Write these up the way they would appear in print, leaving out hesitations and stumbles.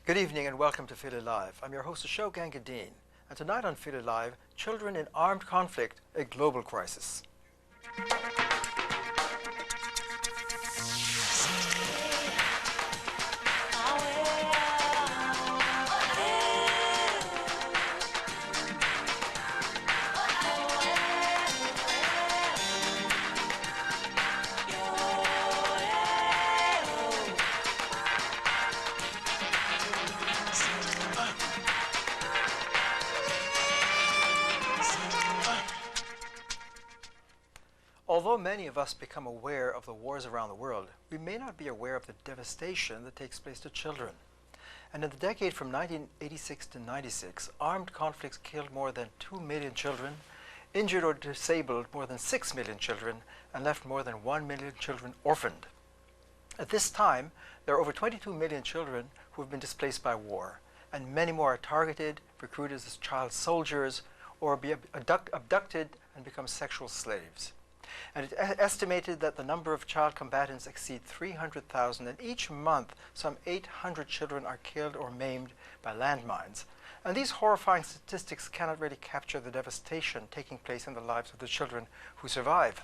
Good evening and welcome to Philly Live. I'm your host Ashok, and tonight on Philly Live, children in armed conflict, a global crisis. Although many of us become aware of the wars around the world, we may not be aware of the devastation that takes place to children. And in the decade from 1986 to 96, armed conflicts killed more than 2 million children, injured or disabled more than 6 million children, and left more than 1 million children orphaned. At this time, there are over 22 million children who have been displaced by war, and many more are targeted, recruited as child soldiers, or be abducted and become sexual slaves. And it's estimated that the number of child combatants exceed 300,000, and each month some 800 children are killed or maimed by landmines. And these horrifying statistics cannot really capture the devastation taking place in the lives of the children who survive.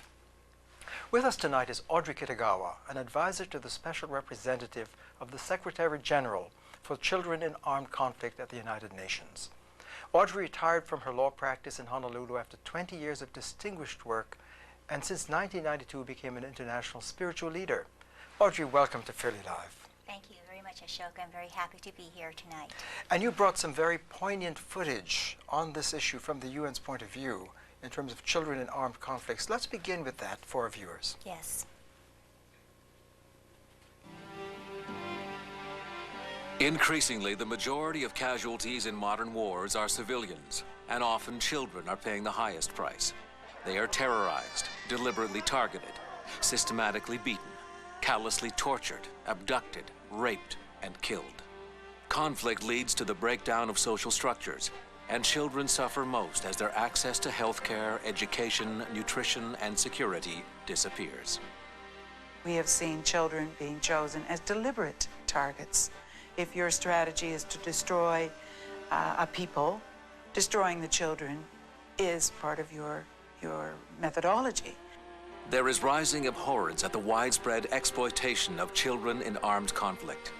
With us tonight is Audrey Kitagawa, an advisor to the Special Representative of the Secretary General for Children in Armed Conflict at the United Nations. Audrey retired from her law practice in Honolulu after 20 years of distinguished work, and since 1992 became an international spiritual leader. Audrey, welcome to Philly Live. Thank you very much, Ashok. I'm very happy to be here tonight. And you brought some very poignant footage on this issue from the UN's point of view in terms of children in armed conflicts. Let's begin with that for our viewers. Yes. Increasingly, the majority of casualties in modern wars are civilians, and often children are paying the highest price. They are terrorized, deliberately targeted, systematically beaten, callously tortured, abducted, raped, and killed. Conflict leads to the breakdown of social structures, and children suffer most as their access to healthcare, education, nutrition, and security disappears. We have seen children being chosen as deliberate targets. If your strategy is to destroy a people, destroying the children is part of your methodology. There is rising abhorrence at the widespread exploitation of children in armed conflict.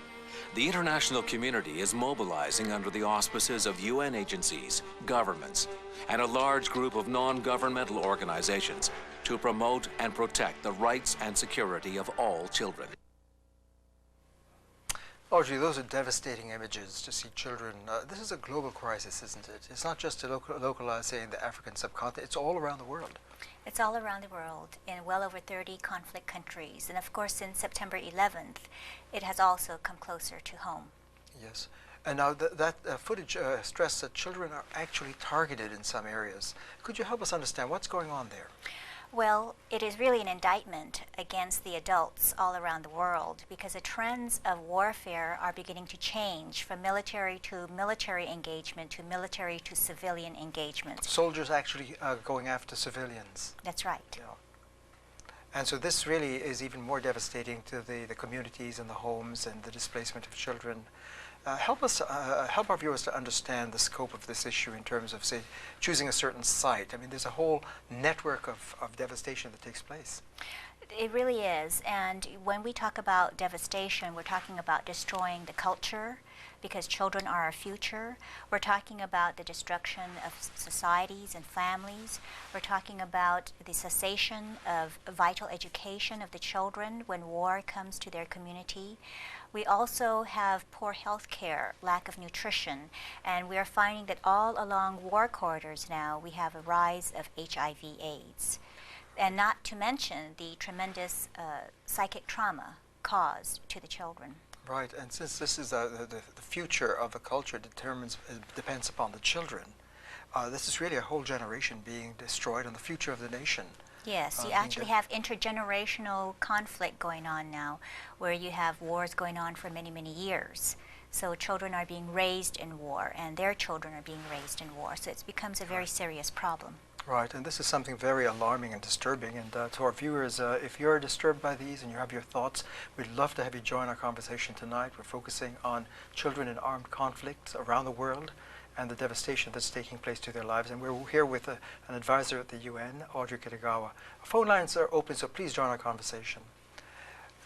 The international community is mobilizing under the auspices of UN agencies, governments, and a large group of non-governmental organizations to promote and protect the rights and security of all children. Audrey, those are devastating images to see children. This is a global crisis, isn't it? It's not just localized, say, in the African subcontinent. It's all around the world. It's all around the world in well over 30 conflict countries. And of course, since September 11th, it has also come closer to home. Yes. And now that footage stressed that children are actually targeted in some areas. Could you help us understand what's going on there? Well, it is really an indictment against the adults all around the world because the trends of warfare are beginning to change from military to military engagement to military to civilian engagement. Soldiers actually going after civilians. That's right. Yeah. And so this really is even more devastating to the communities and the homes and the displacement of children. Help our viewers to understand the scope of this issue in terms of, say, choosing a certain site. I mean, there's a whole network of devastation that takes place. It really is. And when we talk about devastation, we're talking about destroying the culture because children are our future. We're talking about the destruction of societies and families. We're talking about the cessation of vital education of the children when war comes to their community. We also have poor health care, lack of nutrition, and we are finding that all along war corridors now we have a rise of HIV/AIDS. And not to mention the tremendous psychic trauma caused to the children. Right, and since this is the future of the culture depends upon the children, this is really a whole generation being destroyed and the future of the nation. Yes, you actually have intergenerational conflict going on now, where you have wars going on for many, many years. So children are being raised in war, and their children are being raised in war. So it becomes a very serious problem. Right, and this is something very alarming and disturbing. And to our viewers, if you're disturbed by these and you have your thoughts, we'd love to have you join our conversation tonight. We're focusing on children in armed conflicts around the world and the devastation that's taking place to their lives. And we're here with an advisor at the UN, Audrey Kitagawa. Phone lines are open, so please join our conversation.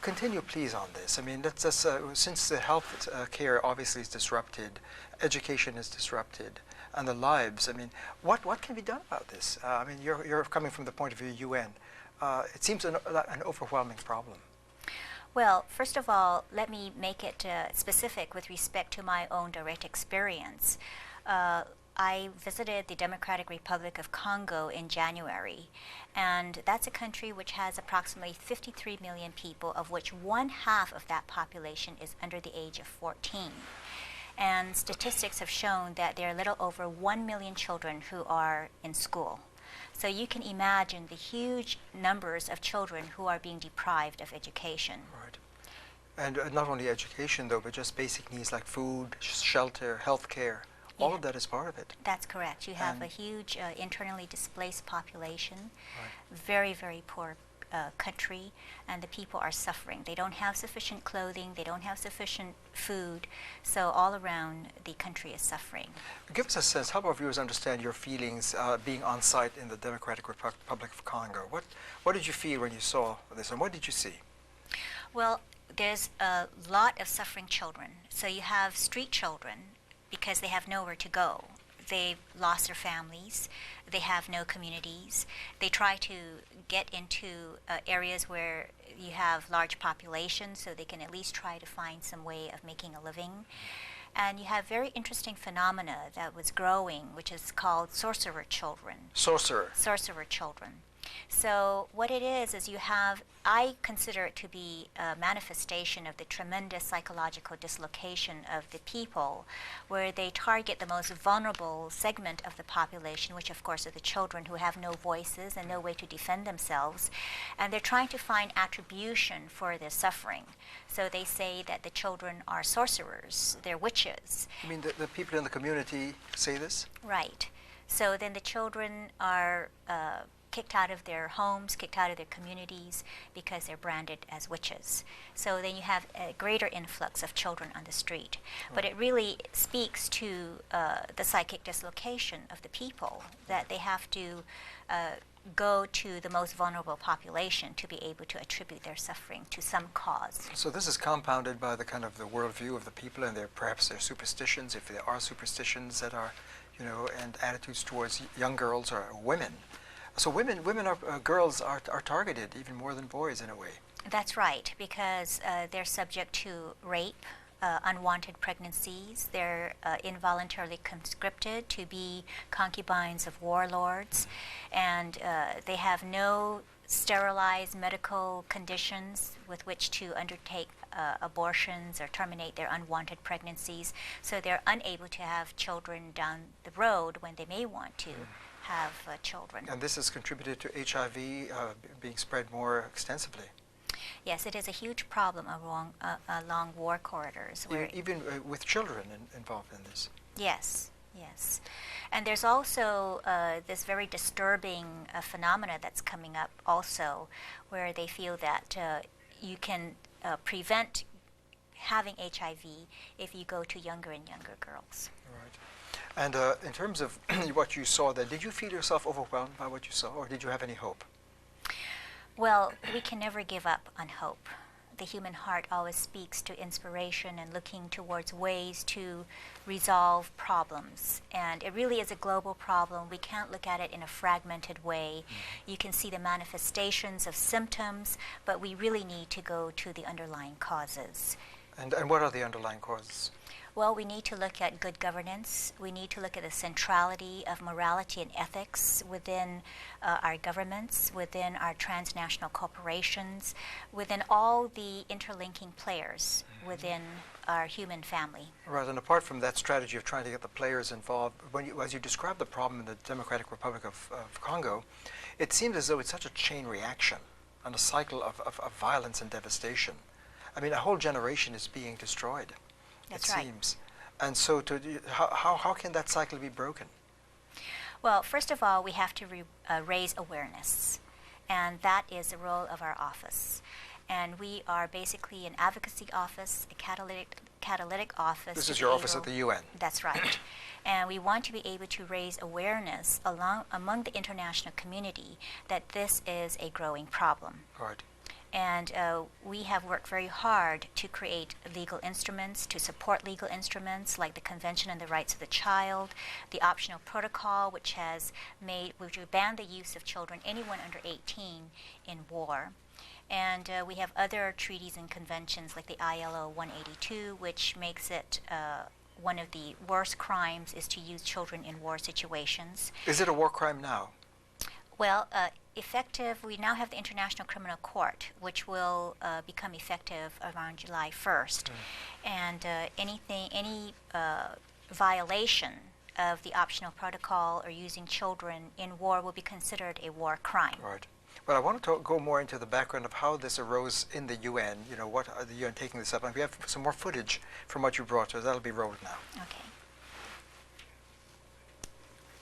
Continue, please, on this. I mean, let's just, since the health care obviously is disrupted, education is disrupted, and the lives, I mean, what can be done about this? I mean, you're coming from the point of view UN. It seems an overwhelming problem. Well, first of all, let me make it specific with respect to my own direct experience. I visited the Democratic Republic of Congo in January, and that's a country which has approximately 53 million people, of which 1/2 of that population is under the age of 14. And statistics have shown that there are a little over 1 million children who are in school. So you can imagine the huge numbers of children who are being deprived of education. Right. And not only education, though, but just basic needs like food, shelter, health care. All of that is part of it. That's correct. You have a huge internally displaced population, Right. very, very poor country, and the people are suffering. They don't have sufficient clothing, they don't have sufficient food, so all around the country is suffering. Give us a sense, help our viewers understand your feelings being on site in the Democratic Republic of Congo. What did you feel when you saw this, and what did you see? Well, there's a lot of suffering children. So you have street children because they have nowhere to go. They've lost their families. They have no communities. They try to get into areas where you have large populations so they can at least try to find some way of making a living. And you have very interesting phenomena that was growing, which is called sorcerer children. Sorcerer children. So what it is you have, I consider it to be a manifestation of the tremendous psychological dislocation of the people, where they target the most vulnerable segment of the population, which of course are the children who have no voices and no way to defend themselves, and they're trying to find attribution for their suffering. So they say that the children are sorcerers, they're witches. You mean the people in the community say this? Right. So then the children are kicked out of their homes, kicked out of their communities because they're branded as witches. So then you have a greater influx of children on the street. Right. But it really speaks to the psychic dislocation of the people, that they have to go to the most vulnerable population to be able to attribute their suffering to some cause. So this is compounded by the kind of the worldview of the people and perhaps their superstitions, if there are superstitions that are, and attitudes towards young girls or women. So girls are targeted even more than boys in a way. That's right, because they're subject to rape, unwanted pregnancies. They're involuntarily conscripted to be concubines of warlords, and they have no sterilized medical conditions with which to undertake abortions or terminate their unwanted pregnancies. So they're unable to have children down the road when they may want to have children. And this has contributed to HIV being spread more extensively. Yes, it is a huge problem along war corridors. Even with children involved in this. Yes, yes. And there's also this very disturbing phenomena that's coming up also, where they feel that you can prevent having HIV if you go to younger and younger girls. Right. And in terms of what you saw there, did you feel yourself overwhelmed by what you saw, or did you have any hope? Well, we can never give up on hope. The human heart always speaks to inspiration and looking towards ways to resolve problems. And it really is a global problem. We can't look at it in a fragmented way. You can see the manifestations of symptoms, but we really need to go to the underlying causes. And what are the underlying causes? Well, we need to look at good governance. We need to look at the centrality of morality and ethics within our governments, within our transnational corporations, within all the interlinking players within our human family. Right, and apart from that strategy of trying to get the players involved, as you describe the problem in the Democratic Republic of Congo, it seems as though it's such a chain reaction and a cycle of violence and devastation. I mean, a whole generation is being destroyed. That's it right. seems. And so how can that cycle be broken? Well, first of all, we have to raise awareness, and that is the role of our office. And we are basically an advocacy office, a catalytic office. This is your office at the UN. That's right. And we want to be able to raise awareness among the international community that this is a growing problem. Right. And we have worked very hard to create legal instruments, to support legal instruments like the Convention on the Rights of the Child, the Optional Protocol, which would ban the use of children, anyone under 18, in war. And we have other treaties and conventions like the ILO 182, which makes it one of the worst crimes is to use children in war situations. Is it a war crime now? Well, we now have the International Criminal Court, which will become effective around July 1st. And any violation of the optional protocol or using children in war will be considered a war crime. Right. But I want to go more into the background of how this arose in the UN, what are the UN taking this up. And we have some more footage from what you brought us. That'll be rolled now. Okay.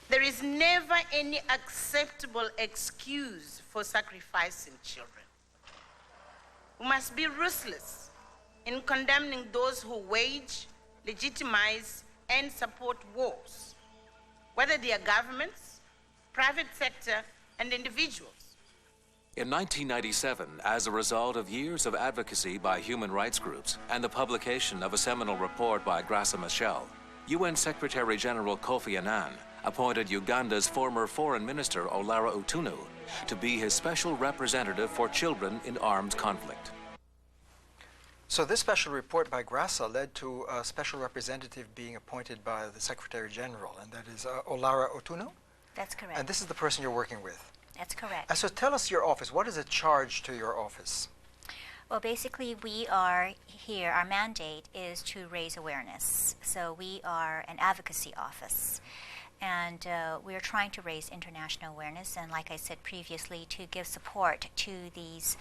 There is never any acceptable excuse for sacrificing children. We must be ruthless in condemning those who wage, legitimize, and support wars, whether they are governments, private sector, and individuals. In 1997, as a result of years of advocacy by human rights groups and the publication of a seminal report by Graça Machel, UN Secretary General Kofi Annan appointed Uganda's former Foreign Minister Olara Otunu to be his special representative for children in armed conflict. So this special report by Graça led to a special representative being appointed by the Secretary General, and that is Olara Otunu? That's correct. And this is the person you're working with? That's correct. And so tell us your office. What is a charge to your office? Well, basically, we are here, our mandate is to raise awareness. So we are an advocacy office. And we are trying to raise international awareness, and like I said previously, to give support to these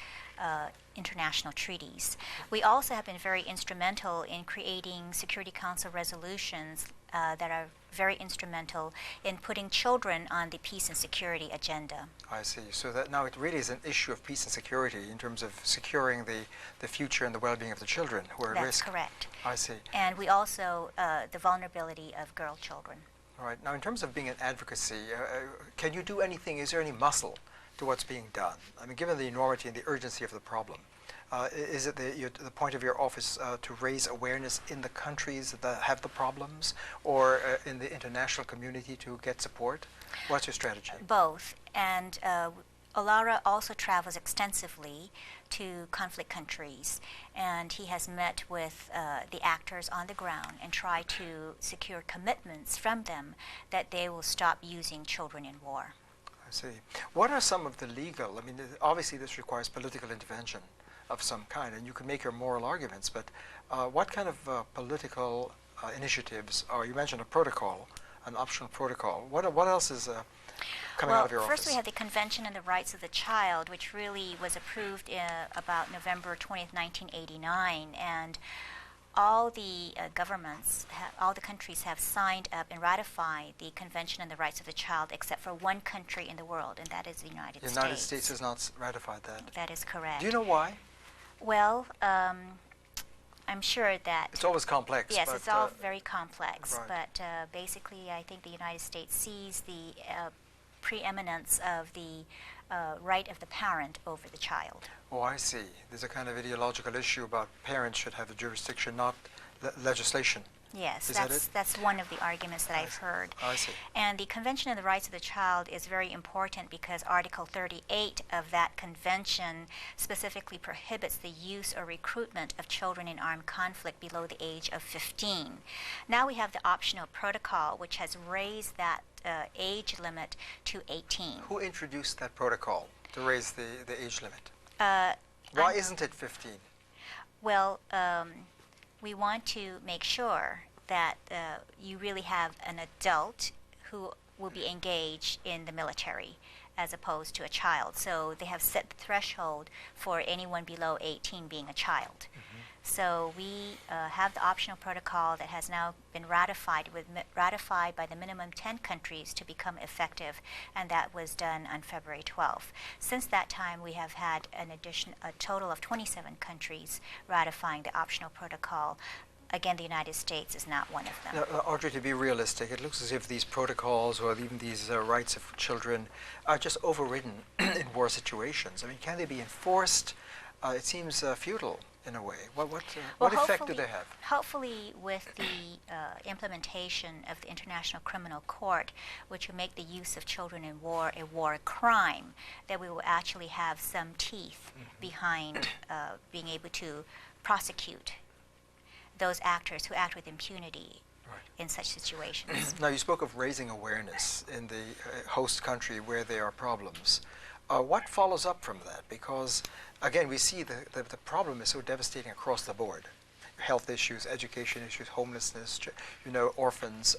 international treaties. We also have been very instrumental in creating Security Council resolutions that are very instrumental in putting children on the peace and security agenda. I see. So that now it really is an issue of peace and security in terms of securing the future and the well-being of the children who are at risk. That's correct. I see. And we also, the vulnerability of girl children. All right. Now, in terms of being an advocacy, can you do anything? Is there any muscle to what's being done? I mean, given the enormity and the urgency of the problem, is it the point of your office to raise awareness in the countries that have the problems, or in the international community to get support? What's your strategy? Both. And Olara also travels extensively to conflict countries, and he has met with the actors on the ground and tried to secure commitments from them that they will stop using children in war. I see. What are some of the legal, I mean, obviously this requires political intervention of some kind, and you can make your moral arguments, but what kind of political initiatives, or you mentioned a protocol, an optional protocol, what else is coming out of your office? Well, first we have the Convention on the Rights of the Child, which really was approved about November 20th, 1989, and all the governments, all the countries have signed up and ratified the Convention on the Rights of the Child, except for one country in the world, and that is the United States. The United States has not ratified that. That is correct. Do you know why? Well, I'm sure that... It's always complex. Yes, but, it's all very complex, right. but basically I think the United States sees the preeminence of the right of the parent over the child. Oh, I see. There's a kind of ideological issue about parents should have the jurisdiction, not legislation. Yes, Is that it? that's one of the arguments that I've heard. I see. And the Convention on the Rights of the Child is very important because Article 38 of that convention specifically prohibits the use or recruitment of children in armed conflict below the age of 15. Now we have the optional protocol, which has raised that age limit to 18. Who introduced that protocol to raise the age limit? Why isn't it 15? Well, we want to make sure that you really have an adult who will be engaged in the military as opposed to a child. So they have set the threshold for anyone below 18 being a child. So we have the optional protocol that has now been ratified by the minimum 10 countries to become effective, and that was done on February 12th. Since that time, we have had a total of 27 countries ratifying the optional protocol. Again, the United States is not one of them. Now, Audrey, to be realistic, it looks as if these protocols or even these rights of children are just overridden in war situations. I mean, can they be enforced? It seems futile in a way. What effect do they have? Hopefully, with the implementation of the International Criminal Court, which will make the use of children in war a war crime, that we will actually have some teeth behind being able to prosecute those actors who act with impunity in such situations. Now, you spoke of raising awareness in the host country where there are problems. What follows up from that? Because, again, we see the problem is so devastating across the board. Health issues, education issues, homelessness, orphans,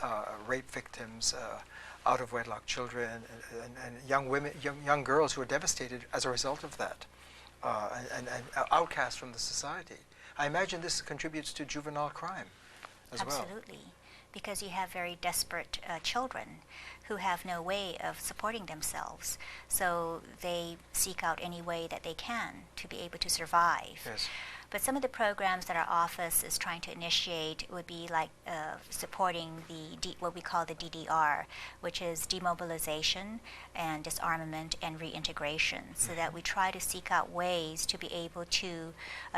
rape victims, out-of-wedlock children, and young women, young girls who are devastated as a result of that, and outcast from the society. I imagine this contributes to juvenile crime as well. Absolutely, because you have very desperate children who have no way of supporting themselves, so they seek out any way that they can to be able to survive. Yes. But some of the programs that our office is trying to initiate would be like supporting what we call the DDR, which is demobilization and disarmament and reintegration, so that we try to seek out ways to be able to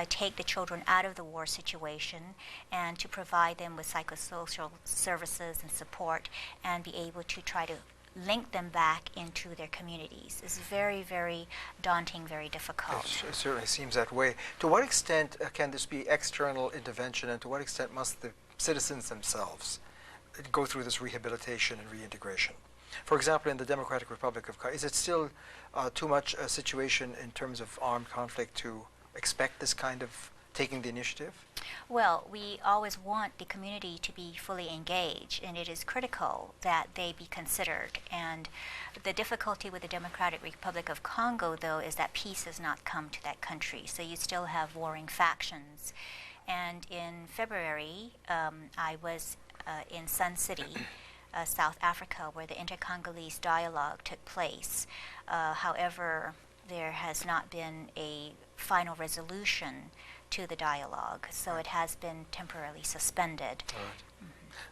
take the children out of the war situation and to provide them with psychosocial services and support and be able to try to link them back into their communities. It's very, very daunting, very difficult. It certainly seems that way. To what extent can this be external intervention, and to what extent must the citizens themselves go through this rehabilitation and reintegration? For example, in the Democratic Republic of Congo, is it still too much a situation in terms of armed conflict to expect this kind of taking the initiative? Well, we always want the community to be fully engaged, and it is critical that they be considered. And the difficulty with the Democratic Republic of Congo, though, is that peace has not come to that country. So you still have warring factions. And in February, I was in Sun City, South Africa, where the inter-Congolese dialogue took place. However, there has not been a final resolution to the dialogue, so it has been temporarily suspended. All right.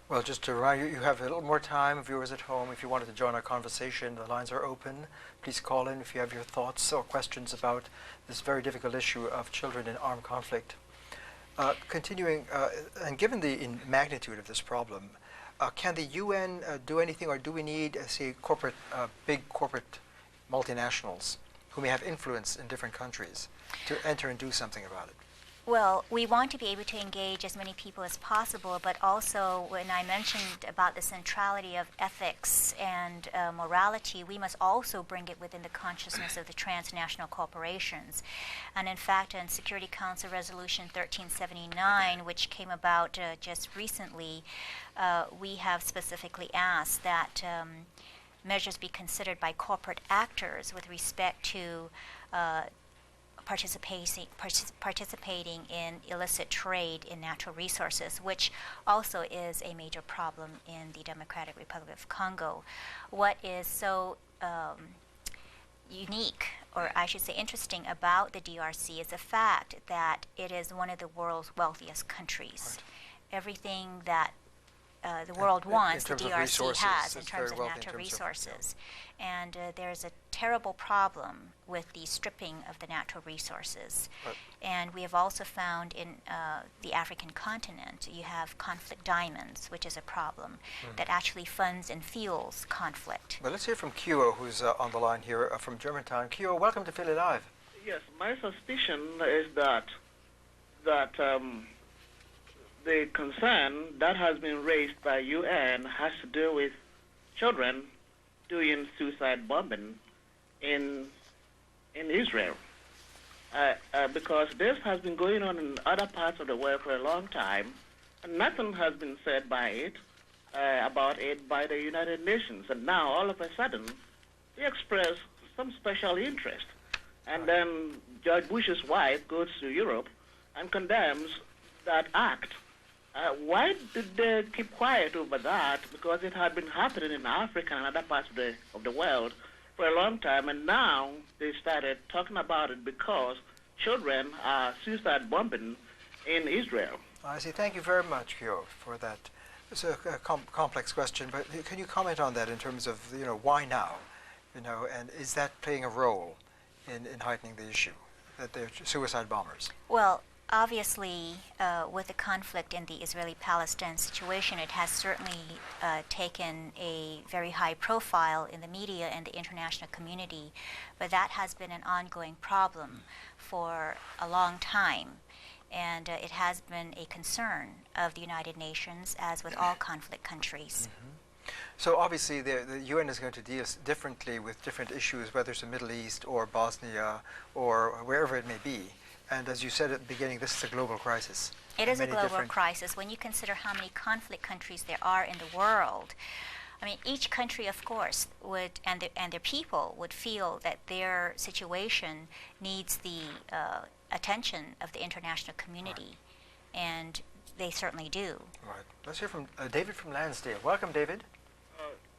Well, just to remind you, you have a little more time, viewers at home. If you wanted to join our conversation, the lines are open. Please call in if you have your thoughts or questions about this very difficult issue of children in armed conflict. Continuing, and given the magnitude of this problem, can the UN do anything, or do we need, say, big corporate multinationals who may have influence in different countries to enter and do something about it? Well, we want to be able to engage as many people as possible, but also when I mentioned about the centrality of ethics and morality, we must also bring it within the consciousness of the transnational corporations. And in fact, in Security Council Resolution 1379, which came about just recently, we have specifically asked that measures be considered by corporate actors with respect to participating in illicit trade in natural resources, which also is a major problem in the Democratic Republic of Congo. What is so unique, or I should say interesting, about the DRC is the fact that it is one of the world's wealthiest countries. Right. Everything that the world wants, the DRC has in terms of natural resources. And there's a terrible problem with the stripping of the natural resources. Right. And we have also found in the African continent, you have conflict diamonds, which is a problem that actually funds and fuels conflict. Well, let's hear from Kyo, who's on the line here from Germantown. Kyo, welcome to Philly Live. Yes, my suspicion is that the concern that has been raised by UN has to do with children doing suicide bombing in Israel. Because this has been going on in other parts of the world for a long time, and nothing has been said about it by the United Nations. And now, all of a sudden, they express some special interest. And then George Bush's wife goes to Europe and condemns that act. Why did they keep quiet over that? Because it had been happening in Africa and other parts of the world for a long time, and now they started talking about it because children are suicide bombing in Israel. I see. Thank you very much, Kyo, for that. It's a complex question, but can you comment on that in terms of, why now? And is that playing a role in heightening the issue, that they're suicide bombers? Well, obviously, with the conflict in the Israeli-Palestine situation, it has certainly taken a very high profile in the media and the international community, but that has been an ongoing problem for a long time. And it has been a concern of the United Nations, as with all conflict countries. Mm-hmm. So obviously the UN is going to deal differently with different issues, whether it's the Middle East or Bosnia or wherever it may be. And as you said at the beginning, this is a global crisis. It is a global crisis. When you consider how many conflict countries there are in the world, I mean, each country, of course, would and their people would feel that their situation needs the attention of the international community, right. And they certainly do. Right. Let's hear from David from Lansdale. Welcome, David.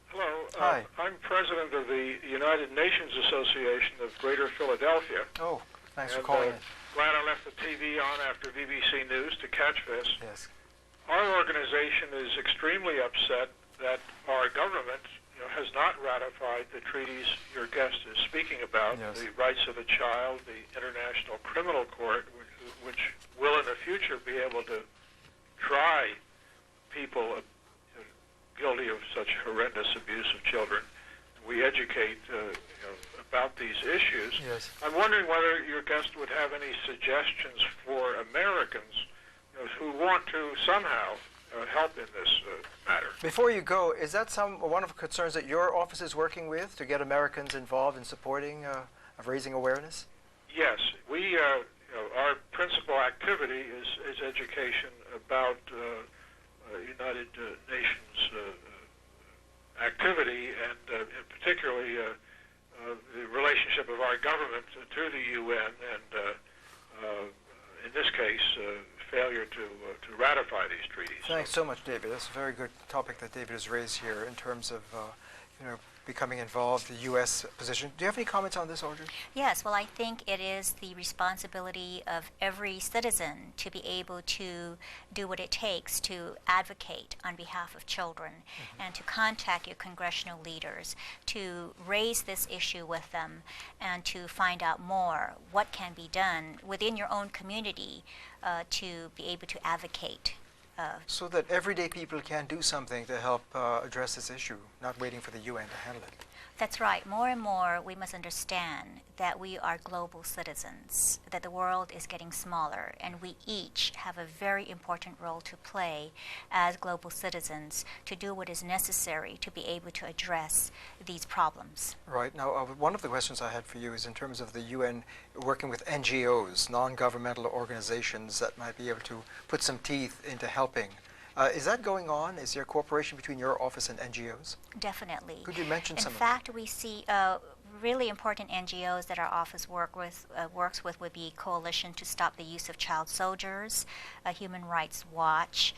Hello. Hi. I'm president of the United Nations Association of Greater Philadelphia. Oh, thanks for calling in. Glad I left the TV on after BBC News to catch this. Yes. Our organization is extremely upset that our government has not ratified the treaties your guest is speaking about, yes. The rights of the child, the International Criminal Court, which will in the future be able to try people guilty of such horrendous abuse of children. We educate about these issues. Yes. I'm wondering whether your guest would have any suggestions for Americans who want to somehow help in this matter. Before you go, is that one of the concerns that your office is working with, to get Americans involved in supporting, of raising awareness? Yes, we our principal activity is education about United Nations activity, and particularly the relationship of our government to the UN, and in this case, failure to ratify these treaties. Thanks so much, David. That's a very good topic that David has raised here in terms of becoming involved, the U.S. position. Do you have any comments on this, Audrey? Yes, well, I think it is the responsibility of every citizen to be able to do what it takes to advocate on behalf of children, and to contact your congressional leaders, to raise this issue with them, and to find out more what can be done within your own community to be able to advocate. So that everyday people can do something to help address this issue, not waiting for the UN to handle it. That's right. More and more, we must understand that we are global citizens, that the world is getting smaller, and we each have a very important role to play as global citizens to do what is necessary to be able to address these problems. Right. Now, one of the questions I had for you is in terms of the UN working with NGOs, non-governmental organizations that might be able to put some teeth into helping. Is that going on? Is there cooperation between your office and NGOs? Definitely. Could you mention some of them? In fact, we see really important NGOs that our office works with would be Coalition to Stop the Use of Child Soldiers, Human Rights Watch.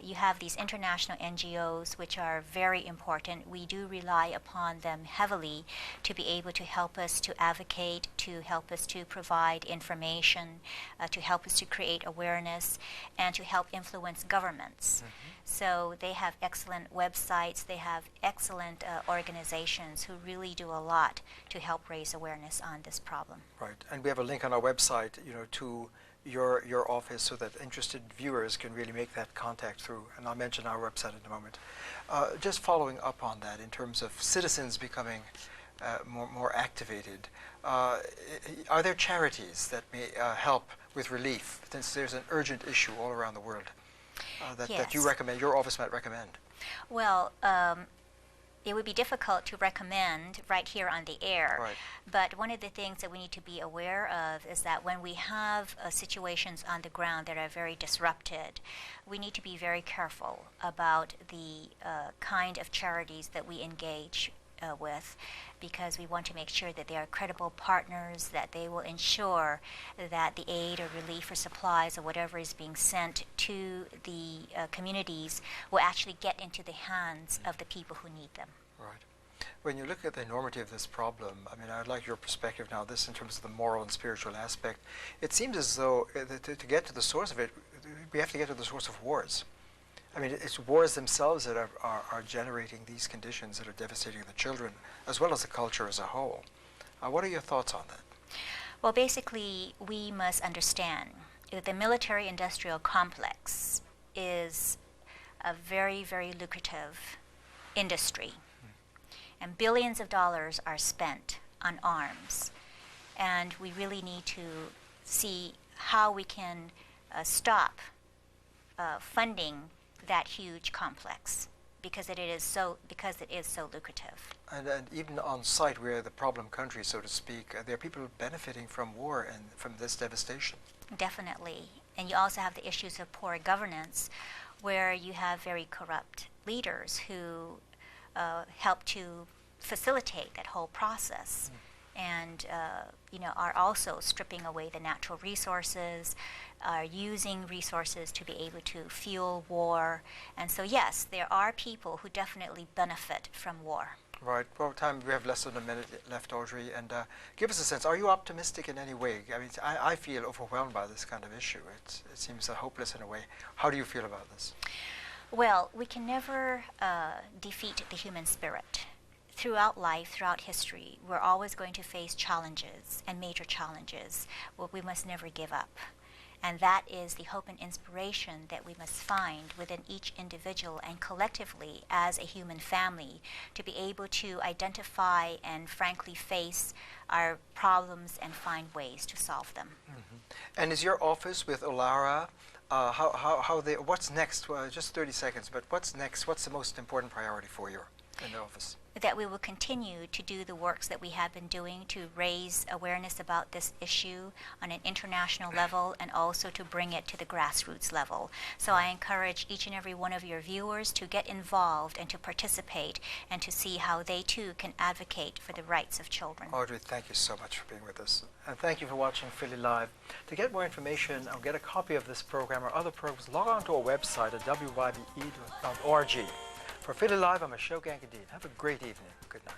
You have these international NGOs which are very important. We do rely upon them heavily to be able to help us to advocate, to help us to provide information, to help us to create awareness, and to help influence governments. So they have excellent websites, they have excellent organizations who really do a lot to help raise awareness on this problem. Right, and we have a link on our website, to your office so that interested viewers can really make that contact through, and I'll mention our website in a moment. Just following up on that, in terms of citizens becoming more activated, are there charities that may help with relief, since there's an urgent issue all around the world that you recommend, your office might recommend? Well, it would be difficult to recommend right here on the air. Right. But one of the things that we need to be aware of is that when we have situations on the ground that are very disrupted, we need to be very careful about the kind of charities that we engage with, because we want to make sure that they are credible partners, that they will ensure that the aid or relief or supplies or whatever is being sent to the communities will actually get into the hands of the people who need them. Right. When you look at the enormity of this problem, I mean, I'd like your perspective now, this in terms of the moral and spiritual aspect. It seems as though to get to the source of it, we have to get to the source of wars. I mean, it's wars themselves that are generating these conditions that are devastating the children, as well as the culture as a whole. What are your thoughts on that? Well, basically, we must understand that the military-industrial complex is a very, very lucrative industry. And billions of dollars are spent on arms. And we really need to see how we can stop funding that huge complex, because it is so lucrative. And even on site, where the problem country, so to speak, there are people benefiting from war and from this devastation. Definitely. And you also have the issues of poor governance, where you have very corrupt leaders who help to facilitate that whole process, and are also stripping away the natural resources, are using resources to be able to fuel war. And so yes, there are people who definitely benefit from war. Right. Well, we have less than a minute left, Audrey, and give us a sense. Are you optimistic in any way? I mean, I feel overwhelmed by this kind of issue. It seems hopeless in a way. How do you feel about this? Well, we can never defeat the human spirit. Throughout life, throughout history, we're always going to face challenges, and major challenges. Well, we must never give up. And that is the hope and inspiration that we must find within each individual and collectively as a human family, to be able to identify and frankly face our problems and find ways to solve them. And is your office with Olara, what's next? Well, just 30 seconds, but what's next? What's the most important priority for you in the office? That we will continue to do the works that we have been doing to raise awareness about this issue on an international level, and also to bring it to the grassroots level. So I encourage each and every one of your viewers to get involved and to participate, and to see how they too can advocate for the rights of children. Audrey, thank you so much for being with us. And thank you for watching Philly Live. To get more information or get a copy of this program or other programs, log on to our website at wybe.org. For Philly Live, I'm Ashok. Have a great evening. Good night.